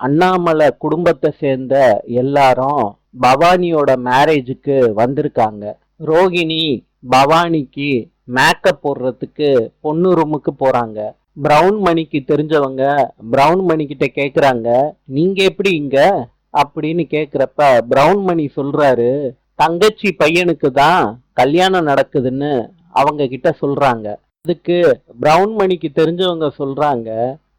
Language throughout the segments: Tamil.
அண்ணாமலை குடும்பத்தை சேர்ந்த எல்லாரும் பவானியோட மேரேஜுக்கு வந்திருக்காங்க. ரோகிணி பவானிக்கு மேக்கப் போடுறதுக்கு பொண்ணு ரூமுக்கு போறாங்க. பிரவுன் மணிக்கு தெரிஞ்சவங்க பிரவுன் மணி கிட்ட கேக்குறாங்க, நீங்க எப்படி இங்க அப்படின்னு கேக்குறப்ப பிரவுன் மணி சொல்றாரு, தங்கச்சி பையனுக்கு தான் கல்யாணம் நடக்குதுன்னு அவங்க கிட்ட சொல்றாங்க. அதுக்கு பிரவுன் மணிக்கு தெரிஞ்சவங்க சொல்றாங்க,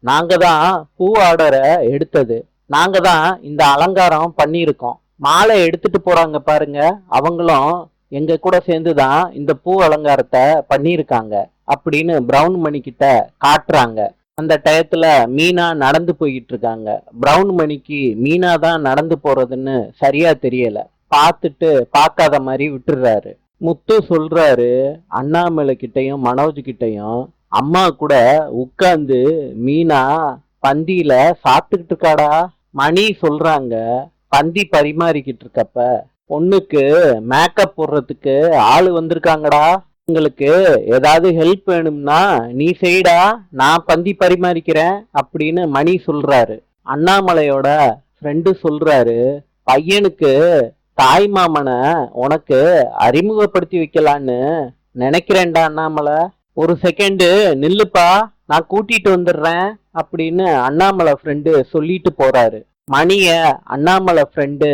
நாங்க தான் பூ ஆர்டரை எடுத்தது, நாங்க தான் இந்த அலங்காரம் பண்ணியிருக்கோம். மாலை எடுத்துட்டு போறாங்க பாருங்க, அவங்களும் எங்க கூட சேர்ந்துதான் இந்த பூ அலங்காரத்தை பண்ணியிருக்காங்க அப்படின்னு பிரவுன் மணி கிட்ட காட்டுறாங்க. அந்த டயத்துல மீனா நடந்து போயிட்டு இருக்காங்க. பிரவுன் மணிக்கு மீனா தான் நடந்து போறதுன்னு சரியா தெரியல. பார்த்துட்டு பார்க்காத மாதிரி விட்டுறாரு. முத்து சொல்றாரு அண்ணாமலை கிட்டையும் மனோஜ் கிட்டையும், அம்மா கூட உட்கார்ந்து மீனா பந்தியில சாப்பிட்டுக்கிட்டு இருக்காடா. மணி சொல்றாங்க, பந்தி பரிமாறிக்கிட்டு இருக்கப்ப பொண்ணுக்கு மேக்கப் போடுறதுக்கு ஆளு வந்திருக்காங்கடா. உங்களுக்கு ஏதாவது ஹெல்ப் வேணும்னா நீ செய்டா, நான் பந்தி பரிமாறிக்கிறேன் அப்படின்னு மணி சொல்றாரு. அண்ணாமலையோட ஃப்ரெண்டு சொல்றாரு, பையனுக்கு தாய் மாமனை உனக்கு அறிமுகப்படுத்தி வைக்கலான்னு நினைக்கிறேன்டா அண்ணாமலை. ஒரு செகண்டு நில்லுப்பா, நான் கூட்டிட்டு வந்துடுறேன் அப்படின்னு அண்ணாமலை ஃப்ரெண்டு சொல்லிட்டு போறாரு. மணிய அண்ணாமலை ஃப்ரெண்டு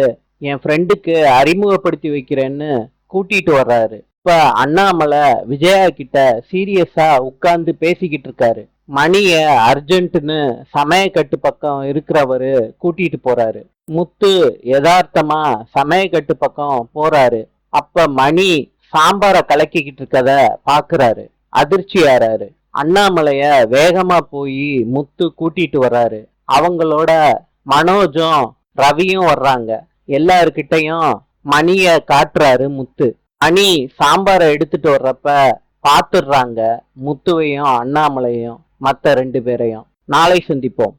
என் ஃப்ரெண்டுக்கு அறிமுகப்படுத்தி வைக்கிறேன்னு கூட்டிட்டு வர்றாரு. இப்ப அண்ணாமலை விஜயா கிட்ட சீரியஸா உட்கார்ந்து பேசிக்கிட்டு இருக்காரு. மணிய அர்ஜென்ட்னு சமயக்கட்டு பக்கம் இருக்கிறவரு கூட்டிட்டு போறாரு. முத்து யதார்த்தமா சமயக்கட்டு பக்கம் போறாரு. அப்ப மணி சாம்பாரை கலக்கிக்கிட்டு இருக்கத பாக்குறாரு. அதிர்ச்சி ஆறாரு. அண்ணாமலைய வேகமா போய் முத்து கூட்டிட்டு வர்றாரு. அவங்களோட மனோஜும் ரவியும் வர்றாங்க. எல்லார்கிட்டையும் மணிய காட்டுறாரு முத்து. மணி சாம்பாரை எடுத்துட்டு வர்றப்ப பாத்துடுறாங்க முத்துவையும் அண்ணாமலையும் மத்த 2 பேரையும். நாளை சந்திப்போம்.